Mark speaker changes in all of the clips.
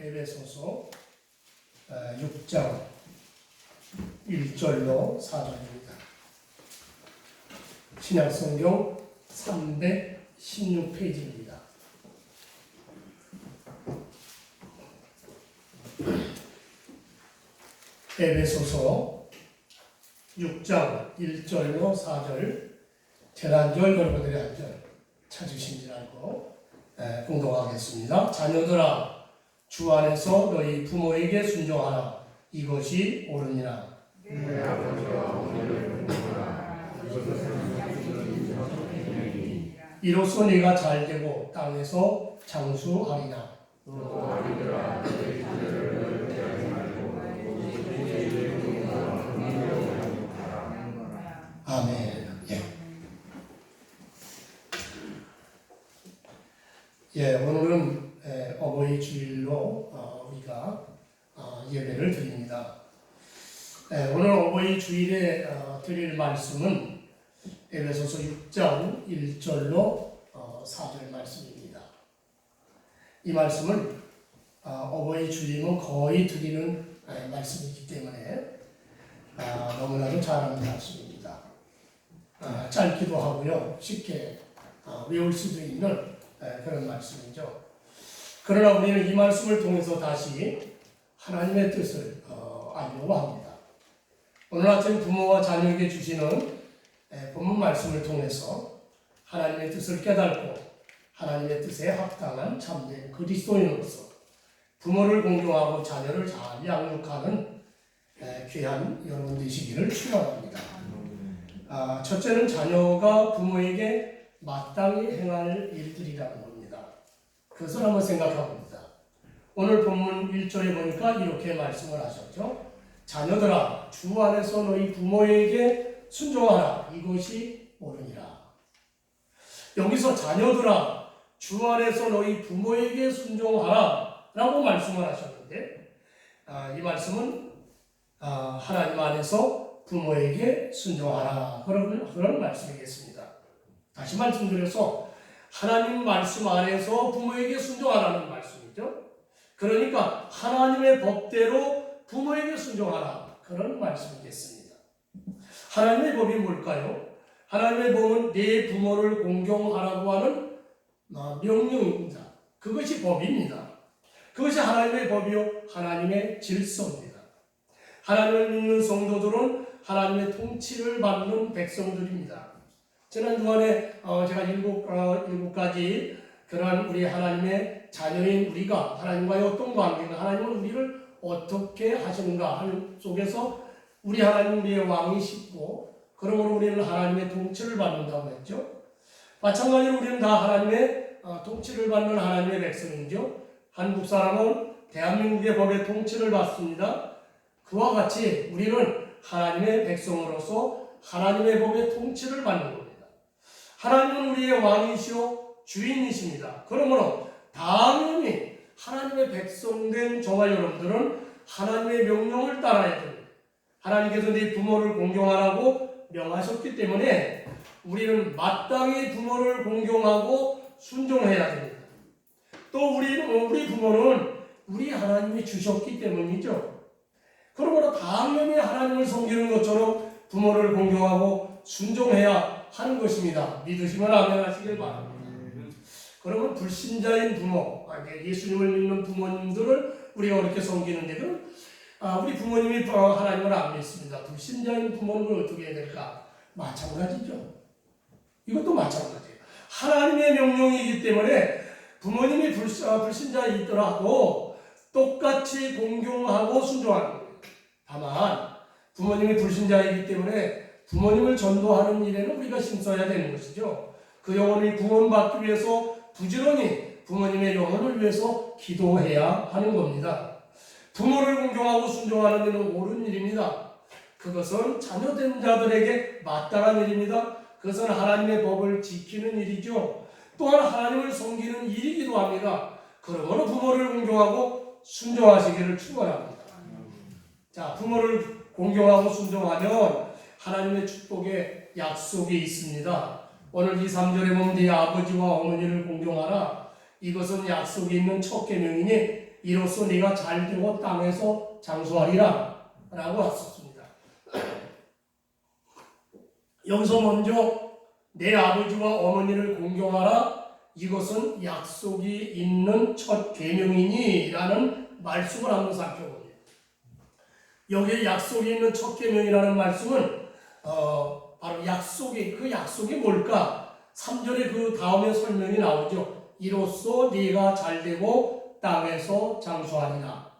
Speaker 1: 에베소서 6장 1절로 4절입니다. 신약성경 316페이지입니다. 에베소서 6장 1절로 4절, 제한절, 여러분들의 한절 찾으신 줄 알고 공동하겠습니다. 자녀들아, 주 안에서 너희 부모에게 순종하라. 이것이 옳으니라. 이로써 네가 잘되고 땅에서 장수하리라. 아멘. 오늘은 어버이 주일로 우리가 예배를 드립니다. 오늘 어버이 주일에 드릴 말씀은 에베소서 6장 1절로 4절 말씀입니다. 이 말씀은 어버이 주일이면 거의 드리는 말씀이기 때문에 너무나도 잘하는 말씀입니다. 짧기도 하고요, 쉽게 외울 수도 있는 그런 말씀이죠. 그러나 우리는 이 말씀을 통해서 다시 하나님의 뜻을 알려고 합니다. 오늘 아침 부모와 자녀에게 주시는 본문 말씀을 통해서 하나님의 뜻을 깨닫고 하나님의 뜻에 합당한 참된 그리스도인으로서 부모를 공경하고 자녀를 잘 양육하는 귀한 여러분 되시기를 축원합니다. 첫째는 자녀가 부모에게 마땅히 행할 일들이라는 겁니다. 그것을 한번 생각해 봅니다. 오늘 본문 1절에 보니까 이렇게 말씀을 하셨죠. 자녀들아, 주 안에서 너희 부모에게 순종하라. 이것이 옳으니라. 여기서 자녀들아, 주 안에서 너희 부모에게 순종하라 라고 말씀을 하셨는데, 이 말씀은 하나님 안에서 부모에게 순종하라 그런 말씀이겠습니다. 다시 말씀드려서 하나님 말씀 안에서 부모에게 순종하라는 말씀이죠. 그러니까 하나님의 법대로 부모에게 순종하라, 그런 말씀이겠습니다. 하나님의 법이 뭘까요? 하나님의 법은 내 부모를 공경하라고 하는 명령입니다. 그것이 법입니다. 그것이 하나님의 법이요, 하나님의 질서입니다. 하나님을 믿는 성도들은 하나님의 통치를 받는 백성들입니다. 지난주간에 제가 일곱 가지 그러한 우리 하나님의 자녀인 우리가 하나님과의 어떤 관계가, 하나님은 우리를 어떻게 하시는가 하는 속에서 우리 하나님 우리의 왕이시고, 그러므로 우리는 하나님의 통치를 받는다고 했죠. 마찬가지로 우리는 다 하나님의 통치를 받는 하나님의 백성이죠. 한국 사람은 대한민국의 법의 통치를 받습니다. 그와 같이 우리는 하나님의 백성으로서 하나님의 법의 통치를 받는 겁니다. 하나님은 우리의 왕이시오 주인이십니다. 그러므로 당연히 하나님의 백성된 저와 여러분들은 하나님의 명령을 따라야 됩니다. 하나님께서 네 부모를 공경하라고 명하셨기 때문에 우리는 마땅히 부모를 공경하고 순종해야 됩니다. 또 우리 부모는 우리 하나님이 주셨기 때문이죠. 그러므로 당연히 하나님을 섬기는 것처럼 부모를 공경하고 순종해야 하는 것입니다. 믿으시면 아멘 하시길 바랍니다. 그러면 불신자인 부모, 예수님을 믿는 부모님들을 우리가 그렇게 섬기는데, 우리 부모님이 하나님을 안 믿습니다. 불신자인 부모님을 어떻게 해야 될까? 마찬가지죠. 이것도 마찬가지예요. 하나님의 명령이기 때문에 부모님이 불신자이더라도 똑같이 공경하고 순종하는 거예요. 다만 부모님이 불신자이기 때문에 부모님을 전도하는 일에는 우리가 힘써야 되는 것이죠. 그 영혼을 구원받기 위해서 부지런히 부모님의 영혼을 위해서 기도해야 하는 겁니다. 부모를 공경하고 순종하는 일은 옳은 일입니다. 그것은 자녀된 자들에게 마땅한 일입니다. 그것은 하나님의 법을 지키는 일이죠. 또한 하나님을 섬기는 일이기도 합니다. 그러므로 부모를 공경하고 순종하시기를 축원합니다. 자, 부모를 공경하고 순종하면 하나님의 축복의 약속이 있습니다. 오늘 이 3절에 보면 네 아버지와 어머니를 공경하라. 이것은 약속이 있는 첫 계명이니 이로써 네가 잘되고 땅에서 장수하리라 라고 했었습니다. 여기서 먼저 내 아버지와 어머니를 공경하라, 이것은 약속이 있는 첫 계명이니 라는 말씀을 한번 살펴봅니다. 여기에 약속이 있는 첫 계명이라는 말씀은 바로 그 약속이 뭘까? 3절에 그 다음에 설명이 나오죠. 이로써 네가 잘되고 땅에서 장수하리라.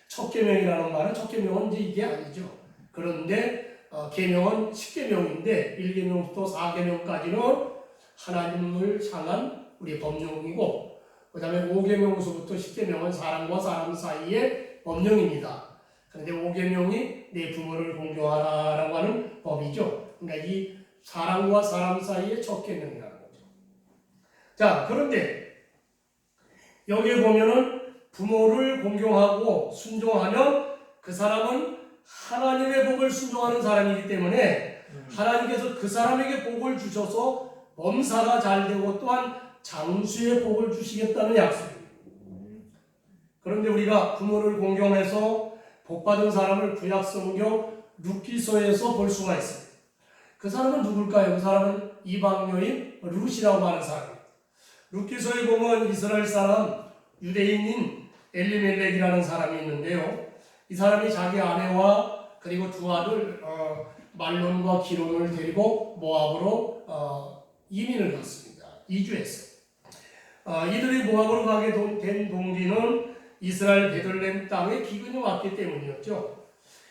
Speaker 1: 첫 계명이라는 말은 첫 계명은 이제 이게 아니죠. 그런데 계명은 10계명인데 1계명부터 4계명까지는 하나님을 향한 우리 법령이고, 그 다음에 5계명서부터 10계명은 사람과 사람 사이의 법령입니다. 그런데 5계명이 내 부모를 공경하라라고 하는 법이죠. 그러니까 이 사람과 사람 사이의 첫 계명이라는 거죠. 자, 그런데 여기에 보면은 부모를 공경하고 순종하면 그 사람은 하나님의 복을 순종하는 사람이기 때문에 하나님께서 그 사람에게 복을 주셔서 범사가 잘되고 또한 장수의 복을 주시겠다는 약속입니다. 그런데 우리가 부모를 공경해서 복받은 사람을 구약성경 룻기서에서 볼 수가 있습니다. 그 사람은 누굴까요? 그 사람은 이방 여인 룻이라고 하는 사람입니다. 룻기서에 보면 이스라엘 사람 유대인인 엘리멜렉이라는 사람이 있는데요. 이 사람이 자기 아내와 그리고 두 아들 말론과 기론을 데리고 모압으로 이민을 갔습니다. 이주했어요. 이들이 모압으로 가게 된 동기는 이스라엘 베들레헴 땅에 기근이 왔기 때문이었죠.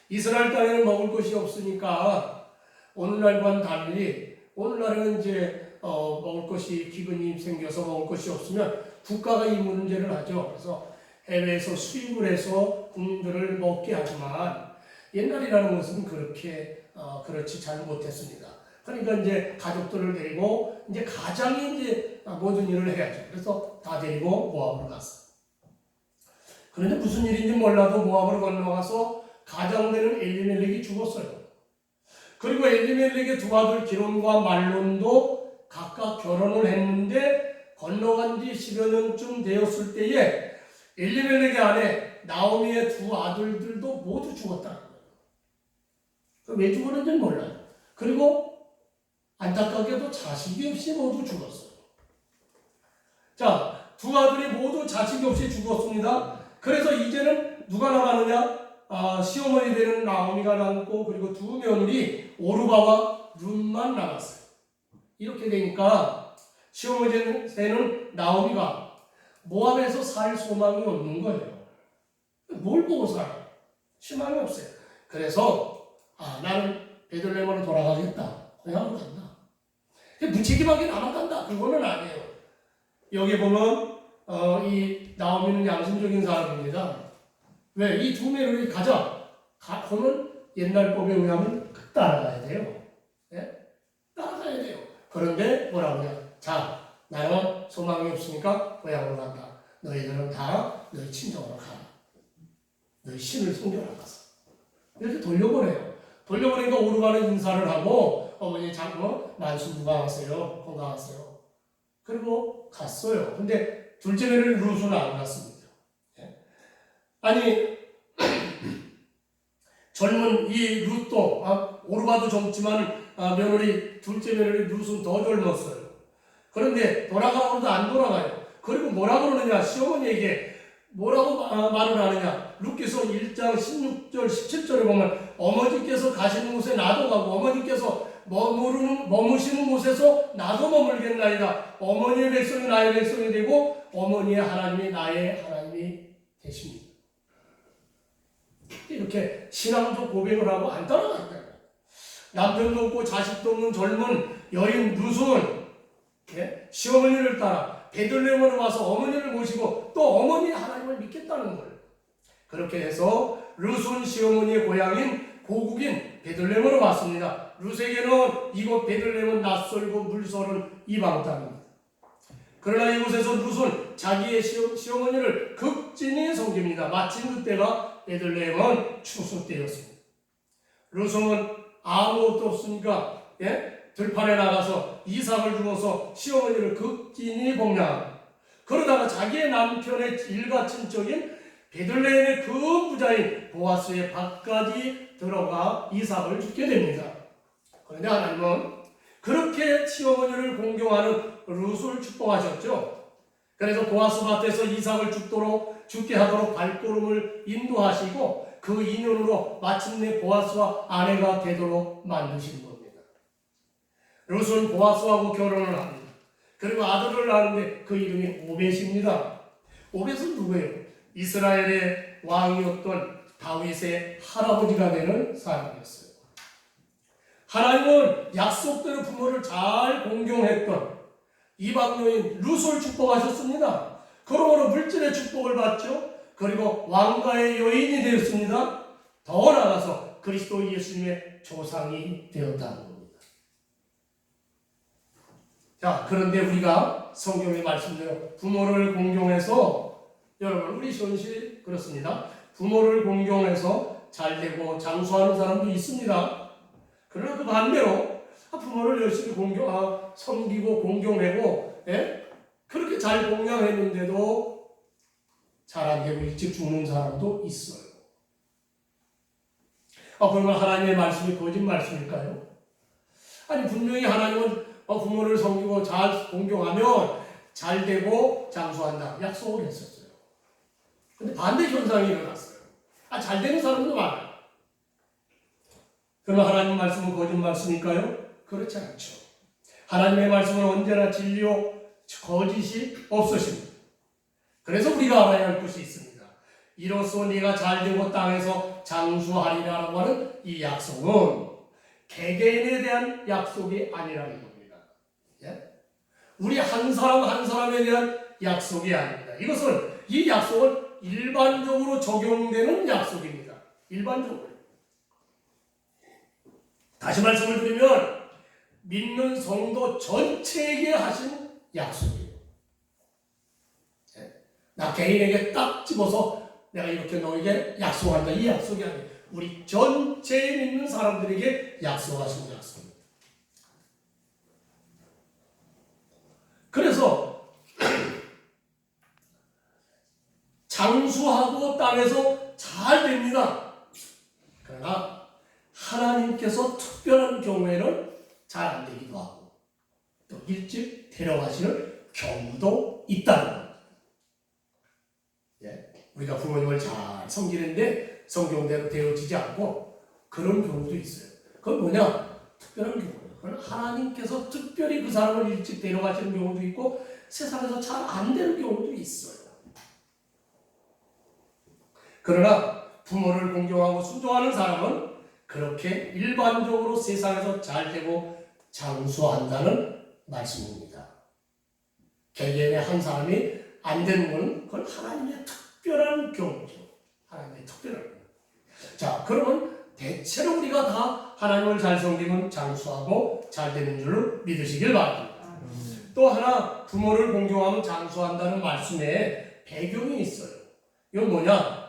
Speaker 1: 이스라엘 땅에는 먹을 것이 없으니까 오늘날과는 달리, 오늘날에는 이제 먹을 것이 기근이 생겨서 먹을 것이 없으면 국가가 이 문제를 하죠. 그래서 해외에서 수입을 해서 국민들을 먹게 하지만 옛날이라는 것은 그렇지 잘 못했습니다. 그러니까 이제 가족들을 데리고 이제 가장이 이제 모든 일을 해야죠. 그래서 다 데리고 모압으로 갔어요. 그런데 무슨 일인지 몰라도 모압으로 건너가서 가장되는 엘리멜렉이 죽었어요. 그리고 엘리멜렉의 두 아들 기론과 말론도 각각 결혼을 했는데 건너간 지 10여 년쯤 되었을 때에 엘리멜렉의 아내 나오미의 두 아들들도 모두 죽었다는 거예요. 왜 죽었는지는 몰라요. 그리고 안타깝게도 자식이 없이 모두 죽었어요. 자, 두 아들이 모두 자식이 없이 죽었습니다. 그래서 이제는 누가 남았느냐? 시어머니 되는 나오미가 남고, 그리고 두 며느리 오르바와 룻만 남았어요. 이렇게 되니까 시어머니 되는 나오미가 모압에서 살 소망이 없는 거예요. 뭘 보고 살아요? 희망이 없어요. 그래서 나는 베들레헴으로 돌아가겠다. 고향으로 간다. 무책임하게 나만 간다. 그거는 아니에요. 여기 보면 이 나오미는 양심적인 사람입니다. 왜? 이 두 며느리 가자. 그러면 옛날 법에 의하면 따라가야 돼요. 네? 따라가야 돼요. 그런데 뭐라고 하냐? 자, 나는 소망이 없으니까 고향으로 간다. 너희들은 다 너희 친정으로 가라. 너희 신을 섬겨라 가서. 이렇게 돌려보내요. 돌려보니까 오르가는 인사를 하고 어머니 만수무강하세요. 건강하세요. 그리고 갔어요. 근데 둘째 며느리 룻은 안 갔습니다. 아니 젊은 이 룻도 오르바도 젊지만 며느리 둘째 며느리 룻은 더 젊었어요. 그런데 돌아가라고도 안 돌아가요. 그리고 뭐라고 그러느냐? 시어머니에게 뭐라고 말을 하느냐? 룻기서 1장 16절 17절에 보면 어머니께서 가시는 곳에 나도 가고 어머니께서 머무시는 곳에서 나도 머물겠나이다. 어머니의 백성이 나의 백성이 되고 어머니의 하나님이 나의 하나님이 되십니다. 이렇게 신앙적 고백을 하고 안 따라간다. 남편도 없고 자식도 없는 젊은 여인 룻은 시어머니를 따라 베들레헴으로 와서 어머니를 모시고 또 어머니 하나님을 믿겠다는 거예요. 그렇게 해서 룻은 시어머니의 고향인 고국인 베들레헴으로 왔습니다. 룻에게는 이곳 베들레헴은 낯설고 물설은 이방 땅입니다. 그러나 이곳에서 룻은 자기의 시어머니를 극진히 섬깁니다. 마침 그때가 베들레헴은 추수 때였습니다. 룻은 아무것도 없으니까 들판에 나가서 이삭을 주어서 시어머니를 극진히 복양합니다. 그러다가 자기의 남편의 일가 친척인 베들레헴의 그 부자인 보아스의 밭까지 들어가 이삭을 죽게 됩니다. 그런데 하나님은 그렇게 시어머니를 공경하는 룻을 축복하셨죠. 그래서 보아스 밭에서 이삭을 죽게 하도록 발걸음을 인도하시고 그 인연으로 마침내 보아스와 아내가 되도록 만드신 겁니다. 룻은 보아스하고 결혼을 합니다. 그리고 아들을 낳는데 그 이름이 오벳입니다. 오벳은 누구예요? 이스라엘의 왕이었던 다윗의 할아버지가 되는 사람이었어요. 하나님은 약속대로 부모를 잘 공경했던 이방 여인 룻을 축복하셨습니다. 그러므로 물질의 축복을 받죠. 그리고 왕가의 여인이 되었습니다. 더 나아가서 그리스도 예수님의 조상이 되었다는 겁니다. 자, 그런데 우리가 성경의 말씀대로 부모를 공경해서 여러분 우리 현실 그렇습니다. 부모를 공경해서 잘되고 장수하는 사람도 있습니다. 그러나 그 반대로 부모를 열심히 섬기고 공경하고 그렇게 잘 공양했는데도 잘 안 되고 일찍 죽는 사람도 있어요. 그러면 하나님의 말씀이 거짓 말씀일까요? 아니 분명히 하나님은 부모를 섬기고 잘 공경하면 잘 되고 장수한다 약속을 했었어요. 근데 반대 현상이 일어났어요. 잘 되는 사람도 많아요. 그러면 하나님 말씀은 거짓 말씀일까요? 그렇지 않죠. 하나님의 말씀은 언제나 진리요 거짓이 없으십니다. 그래서 우리가 알아야 할 것이 있습니다. 이로써 네가 잘되고 땅에서 장수하리라라고 하는 이 약속은 개개인에 대한 약속이 아니라는 겁니다. 우리 한 사람 한 사람에 대한 약속이 아닙니다. 이 약속은 일반적으로 적용되는 약속입니다. 일반적으로. 다시 말씀을 드리면 믿는 성도 전체에게 하신 약속이에요. 나 개인에게 딱 집어서 내가 이렇게 너에게 약속한다. 이 약속이 아니에요. 우리 전체 믿는 사람들에게 약속하신 약속입니다. 그래서 장수하고 땅에서 잘 됩니다. 그러나 하나님께서 특별한 경우에는 잘 안 되기도 하고 또 일찍 데려가시는 경우도 있다는 겁니다. 우리가 부모님을 잘 섬기는데 성경대로 되어지지 않고 그런 경우도 있어요. 그건 뭐냐? 특별한 경우예요. 그건 하나님께서 특별히 그 사람을 일찍 데려가시는 경우도 있고 세상에서 잘 안 되는 경우도 있어요. 그러나 부모를 공경하고 순종하는 사람은 그렇게 일반적으로 세상에서 잘 되고 장수한다는 말씀입니다. 개개인의 한 사람이 안 되는 것은 그건 하나님의 특별한 경우죠. 하나님의 특별한 경우. 자, 그러면 대체로 우리가 다 하나님을 잘 섬기면 장수하고 잘 되는 줄로 믿으시길 바랍니다. 또 하나 부모를 공경하면 장수한다는 말씀에 배경이 있어요. 이건 뭐냐?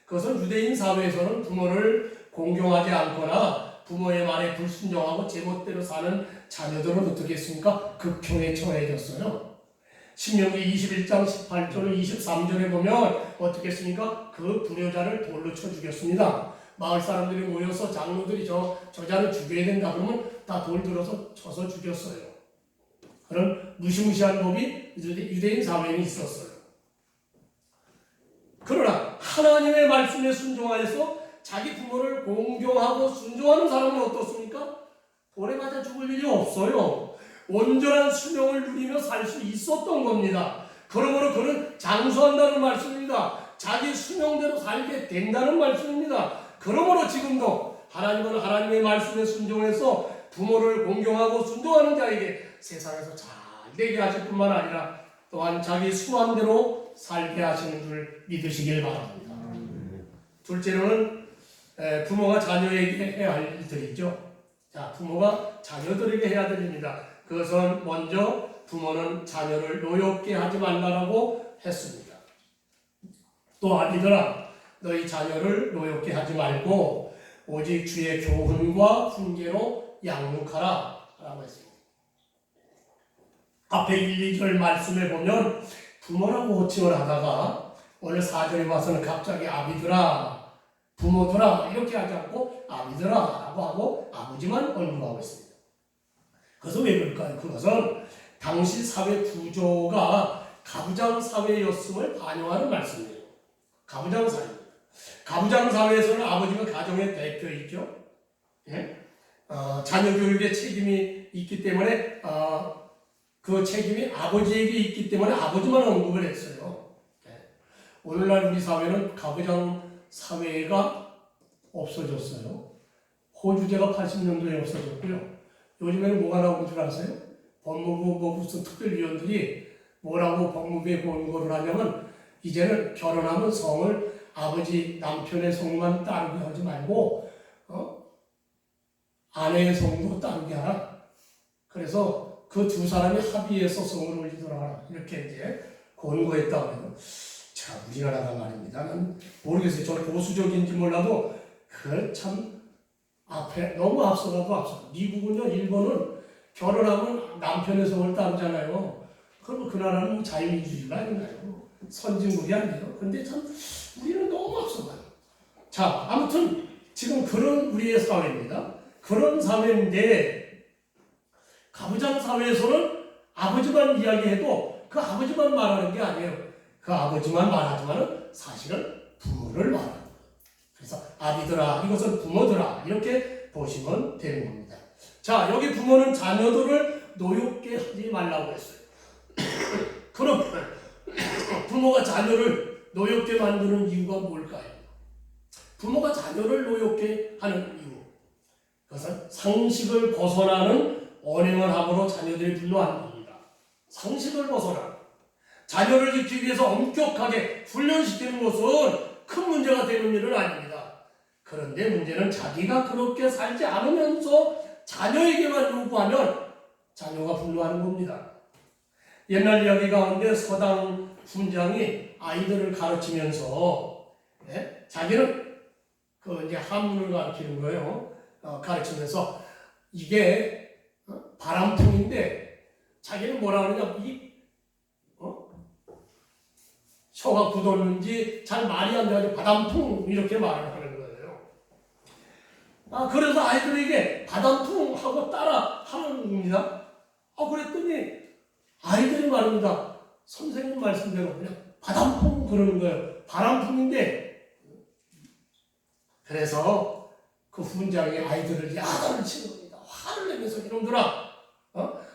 Speaker 1: 그것은 유대인 사회에서는 부모를 공경하지 않거나 부모의 말에 불순종하고 제멋대로 사는 자녀들은 어떻게 했습니까? 극형에 처해졌어요. 신명기 21장 18절 23절에 보면 어떻게 했습니까? 그 불효자를 돌로 쳐 죽였습니다. 마을 사람들이 모여서 장로들이 저 자를 죽여야 된다 그러면 다 돌 들어서 쳐서 죽였어요. 그런 무시무시한 법이 유대인 사회에 있었어요. 그러나 하나님의 말씀에 순종하여서 자기 부모를 공경하고 순종하는 사람은 어떻습니까? 돌에 맞아 죽을 일이 없어요. 온전한 수명을 누리며 살 수 있었던 겁니다. 그러므로 그는 장수한다는 말씀입니다. 자기 수명대로 살게 된다는 말씀입니다. 그러므로 지금도 하나님은 하나님의 말씀에 순종해서 부모를 공경하고 순종하는 자에게 세상에서 잘 되게 하실 뿐만 아니라 또한 자기 수완대로 살게 하시는 줄 믿으시길 바랍니다. 둘째로는 부모가 자녀에게 해야 할 일들이죠. 자, 부모가 자녀들에게 해야 될 일입니다. 그것은 먼저 부모는 자녀를 노엽게 하지 말라고 했습니다. 또 아니더라 너희 자녀를 노엽게 하지 말고 오직 주의 교훈과 훈계로 양육하라 라고 했습니다. 앞에 1, 2절 말씀에 보면 부모라고 호칭을 하다가 오늘 4절에 와서는 갑자기 아비들아, 부모들아 이렇게 하지 않고 아비들아 라고 하고 아버지만 언급하고 있습니다. 그것은 왜 그럴까요? 그것은 당시 사회 구조가 가부장 사회였음을 반영하는 말씀이에요. 가부장 사회. 가부장 사회에서는 아버지가 가정의 대표이죠. 예? 자녀 교육에 책임이 있기 때문에 그 책임이 아버지에게 있기 때문에 아버지만 언급을 했어요. 예. 오늘날 우리 사회는 가부장 사회가 없어졌어요. 호주제가 80년도에 없어졌고요. 요즘에는 뭐가 나오는 줄 아세요? 법무부 무슨 특별위원들이 뭐라고 법무부에 권고를 하냐면 이제는 결혼하면 성을 아버지 남편의 성만 따르게 하지 말고 아내의 성도 따르게 하라. 그래서 그 두 사람이 합의해서 성을 올리도록 하라. 이렇게 이제 권고했다고 해요. 자, 우리나라가 말입니다. 난 모르겠어요. 저 보수적인지 몰라도 그 참 앞에 너무 앞서가도 앞서. 미국은요, 일본은 결혼하면 남편의 성을 따르잖아요. 그럼 그 나라는 자유민주주의가 아닌가요? 선진국이 아니에요. 근데 참 우리는 너무 앞서가요. 자, 아무튼 지금 그런 우리의 사회입니다. 그런 사회인데 가부장 사회에서는 아버지만 이야기해도 그 아버지만 말하는 게 아니에요. 그 아버지만 말하지만 사실은 부모를 말하는 거예요. 그래서 아비들아, 이것은 부모들아 이렇게 보시면 되는 겁니다. 자, 여기 부모는 자녀들을 노엽게 하지 말라고 했어요. 그럼 부모가 자녀를 노엽게 만드는 이유가 뭘까요? 부모가 자녀를 노엽게 하는 이유, 그것은 상식을 벗어나는 언행을 함으로 자녀들이 분노하는 겁니다. 상식을 벗어나 자녀를 지키기 위해서 엄격하게 훈련시키는 것은 큰 문제가 되는 일은 아닙니다. 그런데 문제는 자기가 그렇게 살지 않으면서 자녀에게만 요구하면 자녀가 분노하는 겁니다. 옛날 이야기 가운데 서당 훈장이 아이들을 가르치면서 자기는 그 이제 한문을 가르치는 거예요. 가르치면서 이게 바람풍인데 자기는 뭐라 그러냐, 혀가 굳었는지 잘 말이 안 돼가지고 바람풍 이렇게 말을 하는 거예요. 그래서 아이들에게 바람풍 하고 따라 하는 겁니다. 그랬더니 아이들이 말합니다. 선생님 말씀대로 그냥 바람풍 그러는 거예요. 바람풍인데, 그래서 그 훈장이 아이들을 야단을 치는 겁니다. 화를 내면서 이놈들아,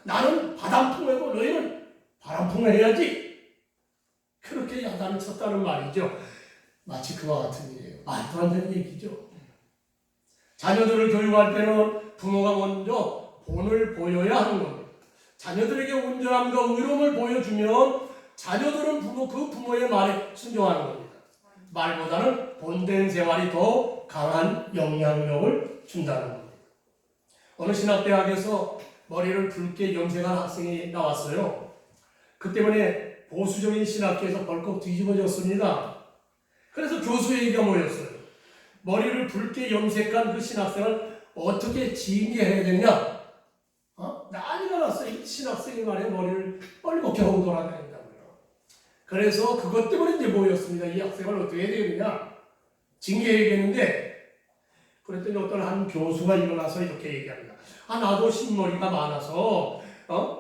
Speaker 1: 나는 바람풍해도 너희는 바람풍을 해야지. 그렇게 야단을 쳤다는 말이죠. 마치 그와 같은 일이에요. 말도 안 되는 얘기죠. 자녀들을 교육할 때는 부모가 먼저 본을 보여야 하는 겁니다. 자녀들에게 온전함과 의로움을 보여주면 자녀들은 그 부모의 말에 순종하는 겁니다. 말보다는 본된 생활이 더 강한 영향력을 준다는 겁니다. 어느 신학대학에서 머리를 붉게 염색한 학생이 나왔어요. 그 때문에 보수적인 신학계에서 벌컥 뒤집어졌습니다. 그래서 교수의 얘기가 뭐였어요? 머리를 붉게 염색한 그 신학생을 어떻게 징계해야 되냐? 난리가 났어요. 이 신학생이 말에 머리를 뻘겋게 하고 돌아다닌다고요. 그래서 그것 때문에 이제 뭐였습니다. 이 학생을 어떻게 해야 되느냐? 징계해야겠는데, 그랬더니 어떤 한 교수가 일어나서 이렇게 얘기합니다. 나도 흰머리가 많아서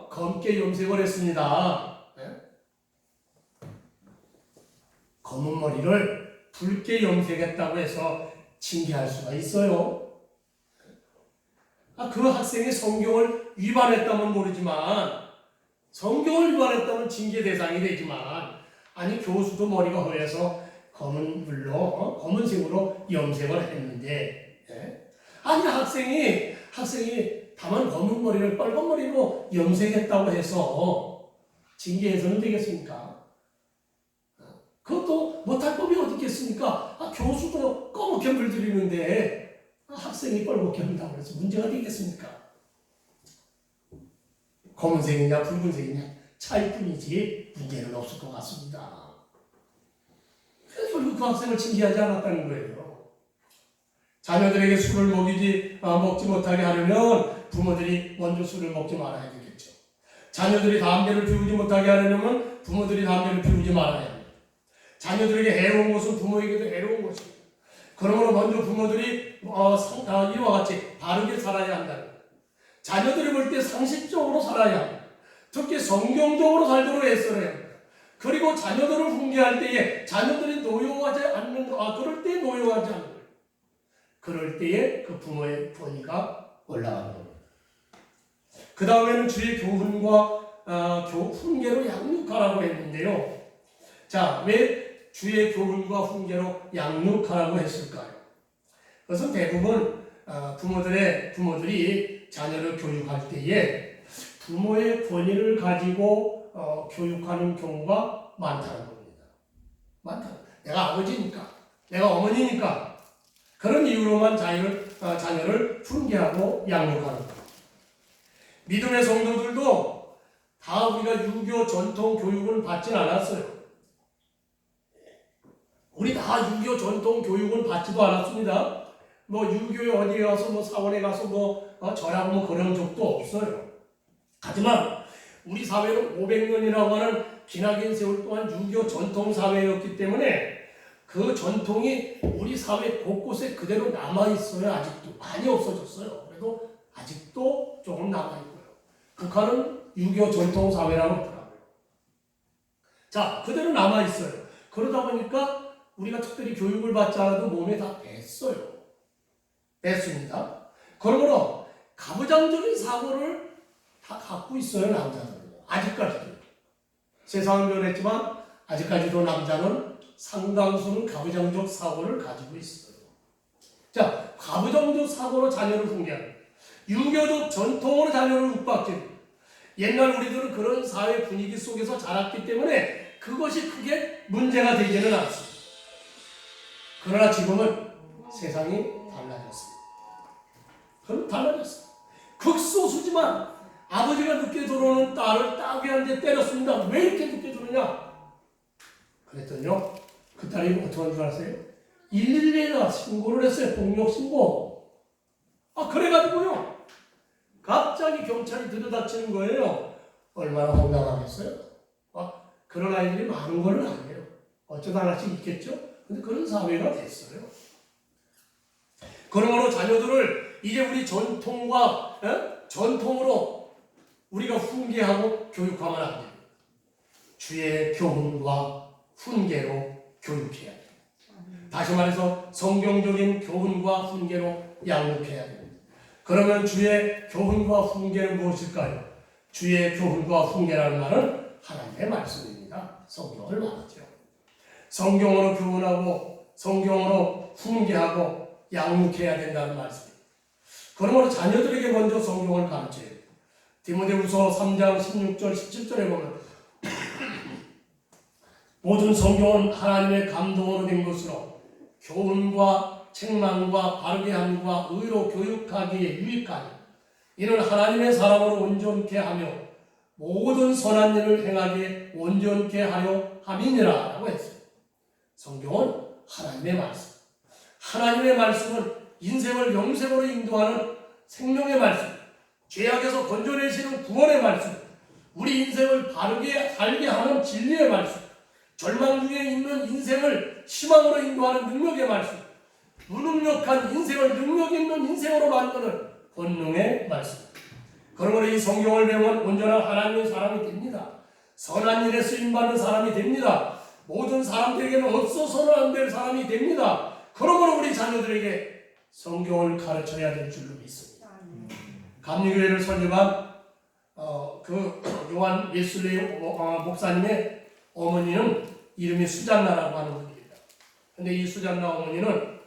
Speaker 1: 검게 염색을 했습니다. 검은 머리를 붉게 염색했다고 해서 징계할 수가 있어요. 그 학생이 성경을 위반했다면 모르지만, 성경을 위반했다면 징계 대상이 되지만, 아니 교수도 머리가 허해서 검은 물로 검은색으로 염색을 했는데, 아니 학생이 다만 검은 머리를 빨간 머리로 염색했다고 해서 징계해서는 되겠습니까? 그것도 못할 법이 어디 있겠습니까? 교수도 검게 물들이는데 학생이 빨갛게 한다고 해서 문제가 되겠습니까? 검은색이냐 붉은색이냐 차이뿐이지 문제는 없을 것 같습니다. 그래서 결국 그 학생을 징계하지 않았다는 거예요. 자녀들에게 술을 먹지 못하게 하려면 부모들이 먼저 술을 먹지 말아야 되겠죠. 자녀들이 담배를 피우지 못하게 하려면 부모들이 담배를 피우지 말아야 합니다. 자녀들에게 해로운 것은 부모에게도 해로운 것입니다. 그러므로 먼저 부모들이 이와 같이 바르게 살아야 한다는 거예요. 자녀들이 볼 때 상식적으로 살아야 합니다. 특히 성경적으로 살도록 애써야 합니다. 그리고 자녀들을 훈계할 때에 자녀들이 노여워하지 않는 그럴 때 노여워하지 않는 거예요. 그럴 때에 그 부모의 권위가 올라가는 겁니다. 그 다음에는 주의 교훈과 훈계로 양육하라고 했는데요. 자, 왜 주의 교훈과 훈계로 양육하라고 했을까요? 그것은 대부분 부모들이 자녀를 교육할 때에 부모의 권위를 가지고 교육하는 경우가 많다는 겁니다. 내가 아버지니까, 내가 어머니니까 그런 이유로만 자녀를 훈계하고 양육하는 겁니다. 믿음의 성도들도 다 우리가 유교 전통 교육을 받진 않았어요. 우리 다 유교 전통 교육을 받지도 않았습니다. 유교에 어디에 가서 사원에 가서 절하고 그런 적도 없어요. 하지만 우리 사회는 500년이라고 하는 기나긴 세월 동안 유교 전통 사회였기 때문에 그 전통이 우리 사회 곳곳에 그대로 남아있어요. 아직도 많이 없어졌어요. 그래도 아직도 조금 남아있고요. 북한은 유교 전통 사회라고 하더라고요. 자, 그대로 남아있어요. 그러다 보니까 우리가 특별히 교육을 받지 않아도 몸에 다 뱄습니다. 그러므로 가부장적인 사고를 다 갖고 있어요, 남자들은. 아직까지도. 세상은 변했지만 아직까지도 남자는 상당수는 가부장적 사고를 가지고 있어요. 자, 가부장적 사고로 자녀를 훈계하는 유교적 전통으로 자녀를 윽박지는 옛날 우리들은 그런 사회 분위기 속에서 자랐기 때문에 그것이 크게 문제가 되지는 않습니다. 그러나 지금은 세상이 달라졌습니다. 그럼 달라졌어요. 극소수지만 아버지가 늦게 들어오는 딸을 따귀한테 때렸습니다. 왜 이렇게 늦게 들어오냐? 그랬더니요, 그 딸이 어떻게 한 줄 아세요? 112에다 신고를 했어요. 폭력 신고. 그래가지고요, 갑자기 경찰이 들여다치는 거예요. 얼마나 황당하겠어요? 그런 아이들이 많은 건 아니에요. 어쩌다 하나씩 있겠죠? 근데 그런 사회가 됐어요. 그러므로 자녀들을 이제 우리 전통으로 우리가 훈계하고 교육하면 안 돼요. 주의 교훈과 훈계로 교육해야 돼요. 다시 말해서 성경적인 교훈과 훈계로 양육해야 됩니다. 그러면 주의 교훈과 훈계는 무엇일까요? 주의 교훈과 훈계라는 말은 하나님의 말씀입니다. 성경을 말하죠. 성경으로 교훈하고 성경으로 훈계하고 양육해야 된다는 말씀입니다. 그러므로 자녀들에게 먼저 성경을 가르쳐야 돼요. 디모데후서 3장 16절 17절에 보면 모든 성경은 하나님의 감동으로 된 것으로 교훈과 책망과 바르게 함과 의로 교육하기에 유익하니 이는 하나님의 사람으로 온전케 하며 모든 선한 일을 행하기에 온전케 하려 함이니라 라고 했어요. 성경은 하나님의 말씀. 하나님의 말씀은 인생을 영생으로 인도하는 생명의 말씀, 죄악에서 건져내시는 구원의 말씀, 우리 인생을 바르게 살게 하는 진리의 말씀, 절망 중에 있는 인생을 희망으로 인도하는 능력의 말씀, 무능력한 인생을 능력 있는 인생으로 만드는 권능의 말씀. 그러므로 이 성경을 배우면 온전한 하나님의 사람이 됩니다. 선한 일에 쓰임받는 사람이 됩니다. 모든 사람들에게는 없어서는 안 될 사람이 됩니다. 그러므로 우리 자녀들에게 성경을 가르쳐야 될 줄로 믿습니다. 감리교회를 설립한 그 요한 웨슬리 목사님의 어머니는 이름이 수잔나라고 하는 분입니다. 근데 이 수잔나 어머니는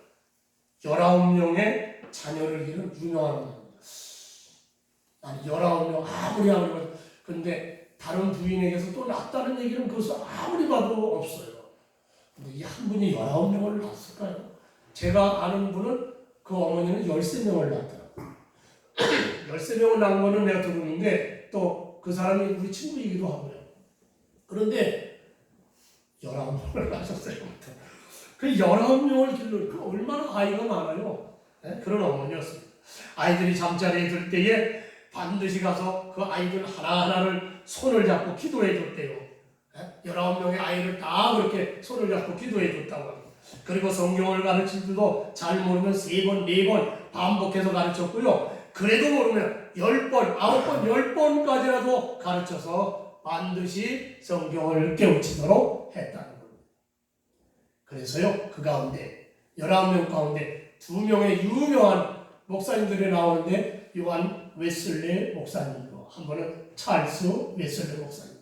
Speaker 1: 19명의 자녀를 기른 유명한 분입니다. 아니 19명 아무리 근데 다른 부인에게서 또 낳았다는 얘기는 그것을 아무리 봐도 없어요. 근데 이 한 분이 19명을 낳았을까요? 제가 아는 분은 그 어머니는 13명을 낳았더라고요. 13명을 낳은 거는 내가 들었는데 또 그 사람이 우리 친구이기도 하고요. 그런데 19명을 낳으셨어요. 그 19명을 기르는 그 얼마나 아이가 많아요. 네? 그런 어머니였습니다. 아이들이 잠자리에 들 때에 반드시 가서 그 아이들 하나하나를 손을 잡고 기도해 줬대요. 네? 19명의 아이를 다 그렇게 손을 잡고 기도해 줬다고 합니다. 그리고 성경을 가르칠 때도 잘 모르면 3번, 4번 반복해서 가르쳤고요. 그래도 모르면 10번, 9번, 10번까지라도 가르쳐서 반드시 성경을 깨우치도록 했다는 겁니다. 그래서요, 그 가운데 19명 가운데 2명의 유명한 목사님들이 나오는데 요한 웨슬레 목사님이고 한 번은 찰스 웨슬레 목사님.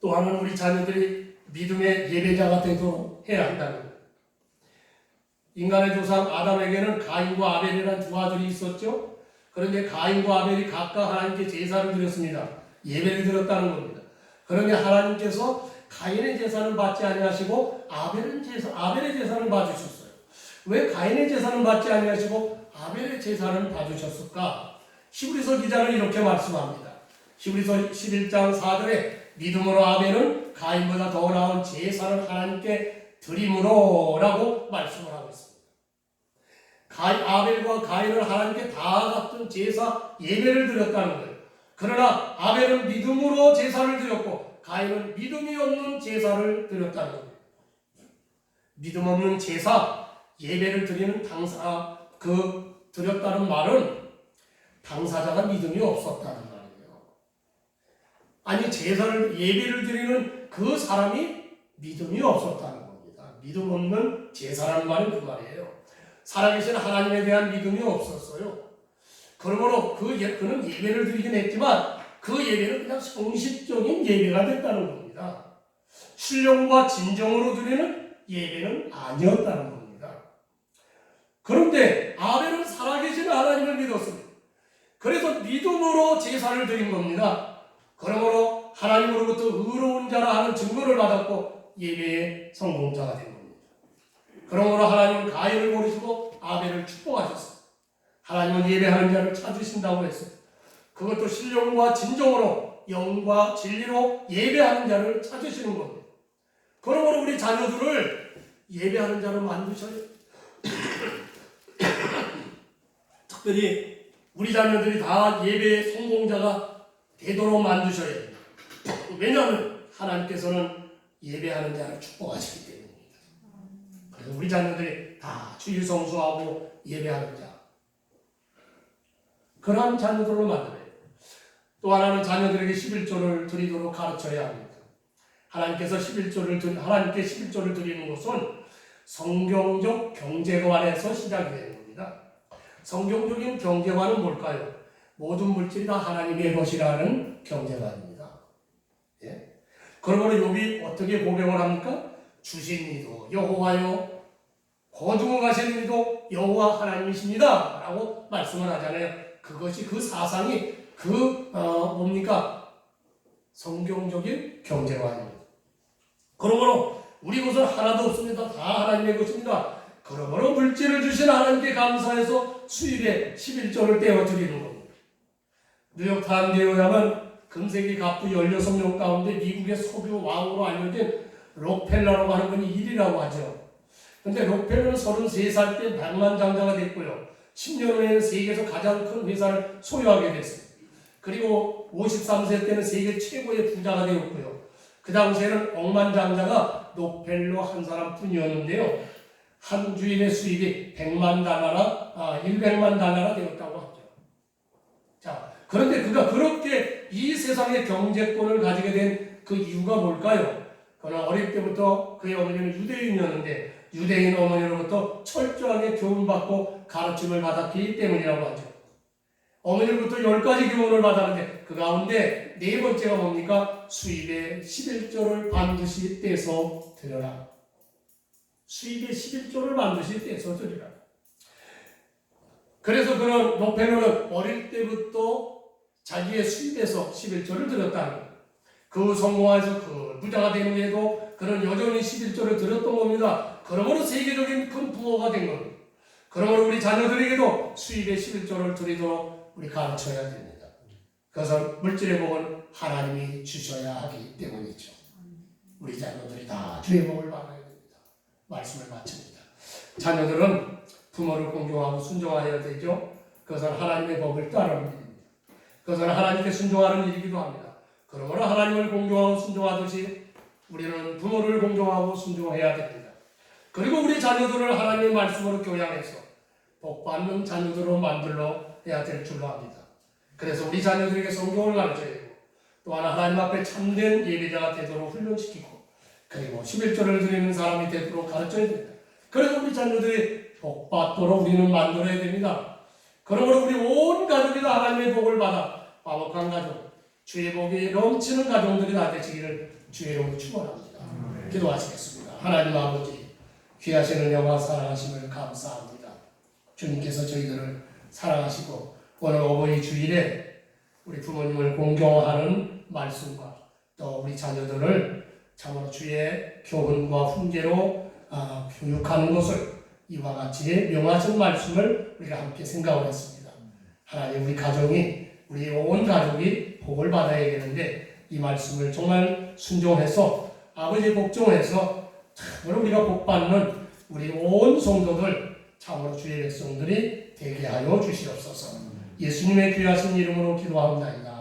Speaker 1: 또 하나는 우리 자녀들이 믿음의 예배자가 되도록 해야 한다는 거예요. 인간의 조상 아담에게는 가인과 아벨이라는 두 아들이 있었죠. 그런데 가인과 아벨이 각각 하나님께 제사를 드렸습니다. 예배를 드렸다는 겁니다. 그런데 하나님께서 가인의 제사는 받지 아니하시고 아벨의 제사는 받으셨어요. 왜 가인의 제사는 받지 아니하시고 아벨의 제사는 받으셨을까? 히브리서 기자는 이렇게 말씀합니다. 히브리서 11장 4절에 믿음으로 아벨은 가인보다 더 나은 제사를 하나님께 드림으로 라고 말씀을 하고 있습니다. 아벨과 가인은 하나님께 다 같은 제사 예배를 드렸다는 거예요. 그러나 아벨은 믿음으로 제사를 드렸고 가인은 믿음이 없는 제사를 드렸다는 거예요. 믿음 없는 제사 예배를 드리는 드렸다는 말은 당사자가 믿음이 없었다는 말이에요. 아니 예배를 드리는 그 사람이 믿음이 없었다는 겁니다. 믿음 없는 제사라는 말은 그 말이에요. 살아계신 하나님에 대한 믿음이 없었어요. 그러므로 그는 예배를 드리긴 했지만 그 예배는 그냥 형식적인 예배가 됐다는 겁니다. 신령과 진정으로 드리는 예배는 아니었다는 겁니다. 그런데 아벨은 살아계신 하나님을 믿었습니다. 그래서 믿음으로 제사를 드린 겁니다. 그러므로 하나님으로부터 의로운 자라 하는 증거를 받았고 예배의 성공자가 된 겁니다. 그러므로 하나님은 가인을 모르시고 아벨을 축복하셨습니다. 하나님은 예배하는 자를 찾으신다고 했습니다. 그것도 신령과 진정으로 영과 진리로 예배하는 자를 찾으시는 겁니다. 그러므로 우리 자녀들을 예배하는 자로 만드셔야 특별히 우리 자녀들이 다 예배의 성공자가 되도록 만드셔야 됩니다. 왜냐하면 하나님께서는 예배하는 자를 축복하시기 때문입니다. 그래서 우리 자녀들이 다 주일 성수하고 예배하는 자, 그러한 자녀들로 만들어야 돼요. 또 하나는 자녀들에게 11조를 드리도록 가르쳐야 합니다. 하나님께 11조를 드리는 것은 성경적 경제관에서 시작이 되는 겁니다. 성경적인 경제관은 뭘까요? 모든 물질이 다 하나님의 것이라는 경제관입니다. 예? 그러므로 욥이 어떻게 고백을 합니까? 주신 이도 여호와요, 거두고 가시는 이도 여호와 하나님이십니다 라고 말씀을 하잖아요. 그것이 그 사상이 성경적인 경제관입니다. 그러므로 우리 것은 하나도 없습니다. 다 하나님의 것입니다. 그러므로 물질을 주신 하나님께 감사해서 수입에 11조를 떼어드리는 겁니다. 뉴욕타임즈에 의하면 금세기 갑부 16명 가운데 미국의 석유 왕으로 알려진 록펠러라고 하는 분이 1위라고 하죠. 그런데 록펠러는 33살 때 백만장자가 됐고요. 10년 후에는 세계에서 가장 큰 회사를 소유하게 됐어요. 그리고 53세 때는 세계 최고의 부자가 되었고요. 그 당시에는 억만장자가 록펠러 한 사람뿐이었는데요. 한 주일의 수입이 100만 달러나 100만 달러가 되었다고 하죠. 자, 그런데 그가 그렇게 이 세상의 경제권을 가지게 된 그 이유가 뭘까요? 그러나 어릴 때부터 그의 어머니는 유대인이었는데 유대인 어머니로부터 철저하게 교훈받고 가르침을 받았기 때문이라고 하죠. 어머니로부터 10가지 교훈을 받았는데 그 가운데 4번째가 뭡니까? 수입의 11조를 반드시 떼서 드려라. 수입의 11조를 반드시 떼서 드리라. 그래서 그런 록펠러는 어릴 때부터 자기의 수입에서 11조를 드렸다는 거예요. 그 성공해서 그 부자가 된 후에도 그는 여전히 11조를 드렸던 겁니다. 그러므로 세계적인 큰 부호가 된 겁니다. 그러므로 우리 자녀들에게도 수입의 11조를 드리도록 우리 가르쳐야 됩니다. 그것은 물질의 복은 하나님이 주셔야 하기 때문이죠. 우리 자녀들이 다 주의 복을 받아야 됩니다. 말씀을 마칩니다. 자녀들은 부모를 공경하고 순종하여야 되죠. 그것은 하나님의 법을 따르는 일입니다. 그것은 하나님께 순종하는 일이기도 합니다. 그러므로 하나님을 공경하고 순종하듯이 우리는 부모를 공경하고 순종해야 됩니다. 그리고 우리 자녀들을 하나님의 말씀으로 교양해서 복받는 자녀들로 만들어야 될 줄로 압니다. 그래서 우리 자녀들에게 성경을 가르쳐야 되고 또한 하나님 앞에 참된 예배자가 되도록 훈련시키고 그리고 11조를 드리는 사람이 되도록 가르쳐야 됩니다. 그래서 우리 자녀들이 복받도록 우리는 만들어야 됩니다. 그러므로 우리 온 가족이 다 하나님의 복을 받아 화목한 가족, 주의 복이 넘치는 가정들이 다 되시기를 주의 이름으로 축원합니다. 기도하시겠습니다. 하나님 아버지, 귀하신 은혜와 사랑하심을 감사합니다. 주님께서 저희들을 사랑하시고 오늘 어버이 주일에 우리 부모님을 공경하는 말씀과 또 우리 자녀들을 참으로 주의 교훈과 훈계로 교육하는 것을 이와 같이 명하신 말씀을 우리가 함께 생각을 했습니다. 하나님 우리 가정이 우리 온 가족이 복을 받아야 되는데 이 말씀을 정말 순종해서 아버지의 복종해서 참으로 우리가 복받는 우리 온 성도들 참으로 주의 백성들이 되게 하여 주시옵소서. 예수님의 귀하신 이름으로 기도하옵나이다.